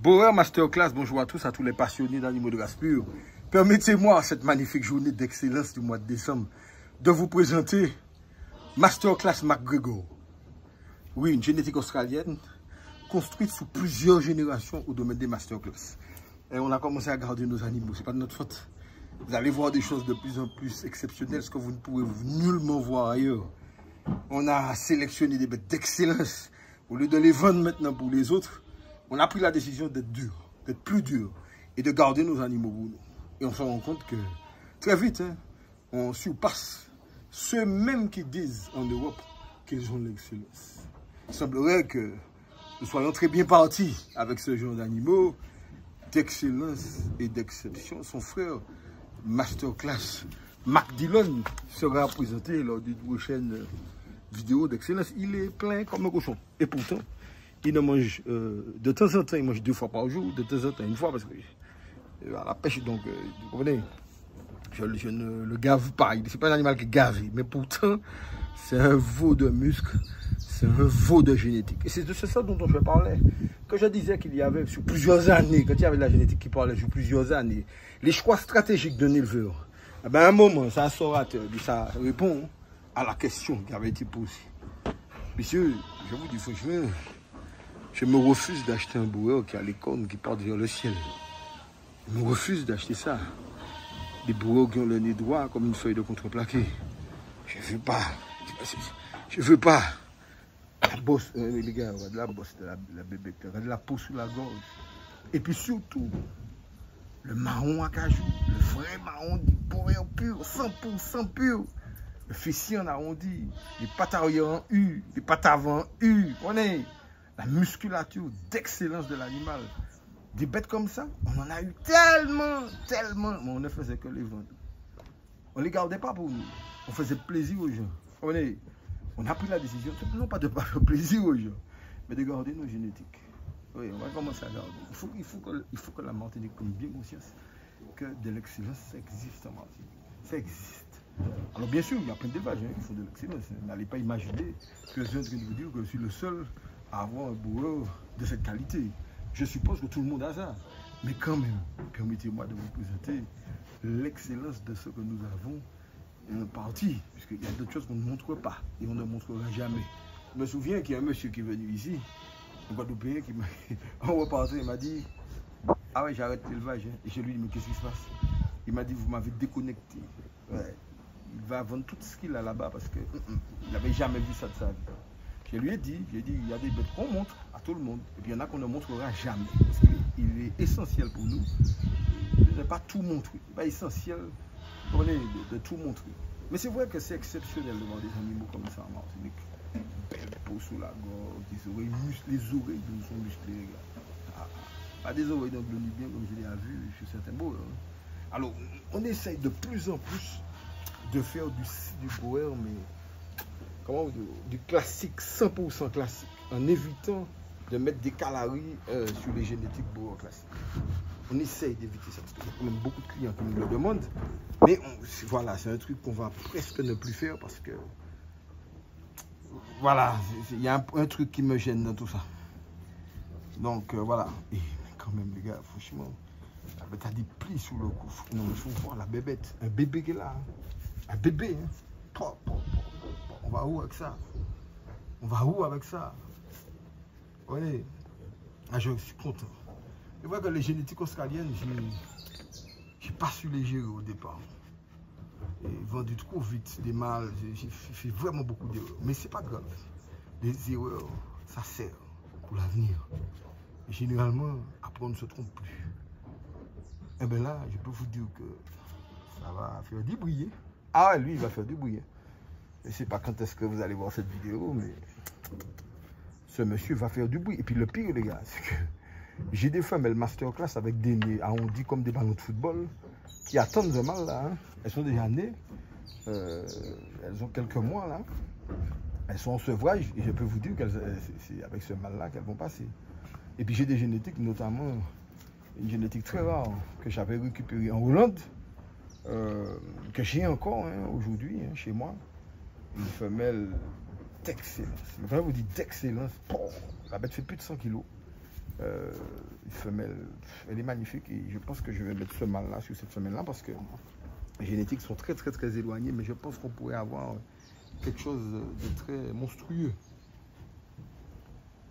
Boer Masterclass, bonjour à tous, à tous les passionnés d'animaux de race pure. Permettez-moi, cette magnifique journée d'excellence du mois de décembre, de vous présenter Masterclass McGregor. Oui, une génétique australienne construite sous plusieurs générations au domaine des Masterclass. Et on a commencé à garder nos animaux, c'est pas de notre faute. Vous allez voir des choses de plus en plus exceptionnelles, ce que vous ne pouvez nullement voir ailleurs. On a sélectionné des bêtes d'excellence. Au lieu de les vendre maintenant pour les autres, on a pris la décision d'être dur, d'être plus dur et de garder nos animaux pour nous. Et on se rend compte que très vite, hein, on surpasse ceux mêmes qui disent en Europe qu'ils ont l'excellence. Il semblerait que nous soyons très bien partis avec ce genre d'animaux d'excellence et d'exception. Son frère Masterclass Mac Dillon sera présenté lors d'une prochaine vidéo d'excellence. Il est plein comme un cochon. Et pourtant, il ne mange de temps en temps, il mange 2 fois par jour, de temps en temps 1 fois, parce que à la pêche, donc, vous comprenez, je ne le gave pas. C'est pas un animal qui est gavé, mais pourtant, c'est un veau de muscle, c'est un veau de génétique. Et c'est de ça dont je parlais. Quand je disais qu'il y avait sur plusieurs années, quand il y avait de la génétique qui parlait sur plusieurs années, les choix stratégiques d'un éleveur, eh ben, à un moment, ça ça répond à la question qui avait été posée. Monsieur, je vous dis franchement, je me refuse d'acheter un Boer qui a les cornes qui partent vers le ciel. Je me refuse d'acheter ça. Des Boers qui ont le nez droit comme une feuille de contreplaqué. Je ne veux pas. Je ne veux pas. La bosse, les gars, regarde la bosse de la bébé, regarde la peau sous la gorge. Et puis surtout, le marron à cajou, le vrai marron du Boer pur, 100% pur. Le fessier en arrondi, les pattes arrière en U, les pattes avant en U. On est la musculature d'excellence de l'animal. Des bêtes comme ça, on en a eu tellement, mais on ne faisait que les vendre. On ne les gardait pas pour nous. On faisait plaisir aux gens. On a pris la décision, non pas de pas faire plaisir aux gens, mais de garder nos génétiques. Oui, on va commencer à garder. Il faut que la Martinique prenne bien conscience que de l'excellence, ça existe en Martinique. Ça existe. Alors bien sûr, il y a plein d'élevages qui font de l'excellence. N'allez pas imaginer que je suis en train de vous dire que je suis le seul à avoir un Boer de cette qualité. Je suppose que tout le monde a ça. Mais quand même, permettez-moi de vous présenter l'excellence de ce que nous avons en partie. Puisqu'il y a d'autres choses qu'on ne montre pas et on ne montrera jamais. Je me souviens qu'il y a un monsieur qui est venu ici, un Guadeloupéen, qui m'a en repartant, il m'a dit « Ah ouais, j'arrête l'élevage. Hein. » Et je lui ai dit « Mais qu'est-ce qui se passe ?» Il m'a dit « Vous m'avez déconnecté. Ouais. Il va vendre tout ce qu'il a là-bas parce qu'il n'avait jamais vu ça de sa vie. » Je lui ai dit, il y a des bêtes qu'on montre à tout le monde, et puis il y en a qu'on ne montrera jamais. Parce qu'il est essentiel pour nous de ne pas tout montrer. Il n'est pas essentiel de tout montrer. Mais c'est vrai que c'est exceptionnel de voir des animaux comme ça en Martinique. Belle peau sous la gorge, des oreilles musclées, les oreilles de sont musclées, les gars. Pas des oreilles d'anglonibien comme je l'ai vu chez certains Boers. Alors, on essaye de plus en plus de faire du Boer, mais comment dire, du classique, 100% classique, en évitant de mettre des calories sur les génétiques Boer classiques. On essaye d'éviter ça, parce qu'il y a quand même beaucoup de clients qui nous le demandent, mais voilà, c'est un truc qu'on va presque ne plus faire, parce que, voilà, il y a un truc qui me gêne dans tout ça. Donc, voilà, et quand même, les gars, franchement, la bête a des plis sous le cou. Non, mais il faut voir la bébête, un bébé qui est là, hein. Un bébé, hein. On va où avec ça? On va où avec ça? Oui, ah, je suis content. Je vois que les génétiques australiennes, j'ai pas su les gérer au départ. Et vendu trop vite des mâles, j'ai fait vraiment beaucoup d'erreurs. Mais c'est pas grave. Les erreurs, ça sert pour l'avenir. Généralement, après on ne se trompe plus. Et bien là, je peux vous dire que ça va faire du bruit. Ah, lui, il va faire du bruit. Je ne sais pas quand est-ce que vous allez voir cette vidéo, mais ce monsieur va faire du bruit. Et puis le pire, les gars, c'est que j'ai des femelles masterclass avec des nez arrondis comme des ballons de football qui attendent de mal là. Hein. Elles sont déjà nées. Elles ont quelques mois là. Elles sont en sevrage et je peux vous dire que c'est avec ce mal là qu'elles vont passer. Et puis j'ai des génétiques, notamment une génétique très rare que j'avais récupérée en Hollande. Que j'ai encore hein, aujourd'hui hein, chez moi, une femelle d'excellence. Quand je vous dis d'excellence, la bête fait plus de 100 kg. Une femelle, elle est magnifique et je pense que je vais mettre ce mâle-là sur cette femelle-là parce que les génétiques sont très éloignées, mais je pense qu'on pourrait avoir quelque chose de très monstrueux.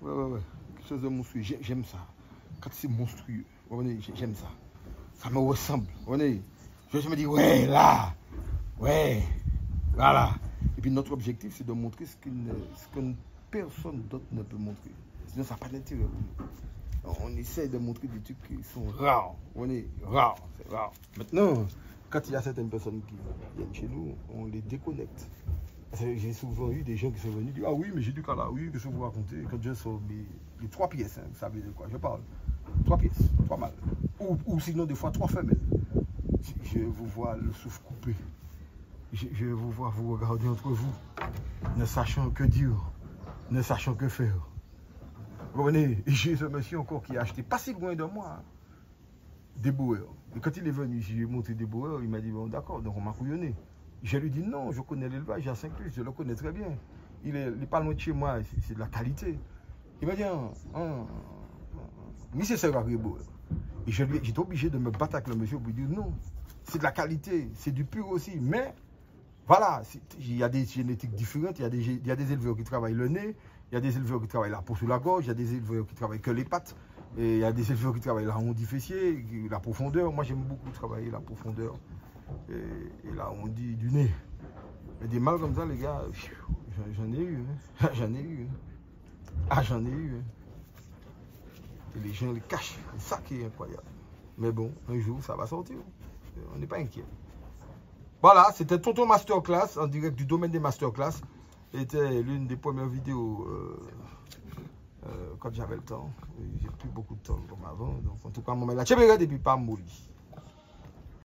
Ouais. Quelque chose de monstrueux. J'aime ça. Quand c'est monstrueux, j'aime ça. Ça me ressemble. Je me dis, ouais, là, ouais, voilà. Et puis notre objectif, c'est de montrer ce qu'une personne d'autre ne peut montrer. Sinon, ça n'a pas d'intérêt. On essaie de montrer des trucs qui sont rares. Rares, c'est rare. Maintenant, quand il y a certaines personnes qui viennent chez nous, on les déconnecte. J'ai souvent eu des gens qui sont venus dire, ah oui, mais j'ai du cas là, oui, qu'est-ce que vous racontez? Quand je sors les 3 pièces, hein, vous savez de quoi je parle. 3 pièces, 3 mâles. Ou sinon, des fois, 3 femelles. Je vous vois le souffle coupé. Je vous vois vous regarder entre vous, ne sachant que dire, ne sachant que faire. Vous comprenez? J'ai ce monsieur encore qui a acheté pas si loin de moi des boers. Et quand il est venu, j'ai montré des boers, il m'a dit, bon d'accord, donc on m'a couillonné. Je lui ai dit, non, je connais l'élevage à 5+, je le connais très bien. Il est pas loin de chez moi, c'est de la qualité. Il m'a dit, mais c'est ça qui est beau. Et j'étais obligé de me battre avec le monsieur pour lui dire, non, c'est de la qualité, c'est du pur aussi, mais voilà, il y a des génétiques différentes, il y a des éleveurs qui travaillent le nez, il y a des éleveurs qui travaillent la peau sous la gorge, il y a des éleveurs qui travaillent que les pattes, et il y a des éleveurs qui travaillent l'arrondi fessier, la profondeur. Moi, j'aime beaucoup travailler la profondeur et l'arrondi du nez. Mais des mâles comme ça, les gars, j'en ai eu. Hein. J'en ai eu. Hein. Ah, j'en ai eu. Hein. Et les gens les cachent. C'est ça qui est incroyable. Mais bon, un jour, ça va sortir. On n'est pas inquiet. Voilà, c'était Tonton Masterclass en direct du domaine des Masterclass. C'était l'une des premières vidéos quand j'avais le temps. J'ai plus beaucoup de temps comme avant. Donc, en tout cas, mon mail a tchébéré depuis pas mouli.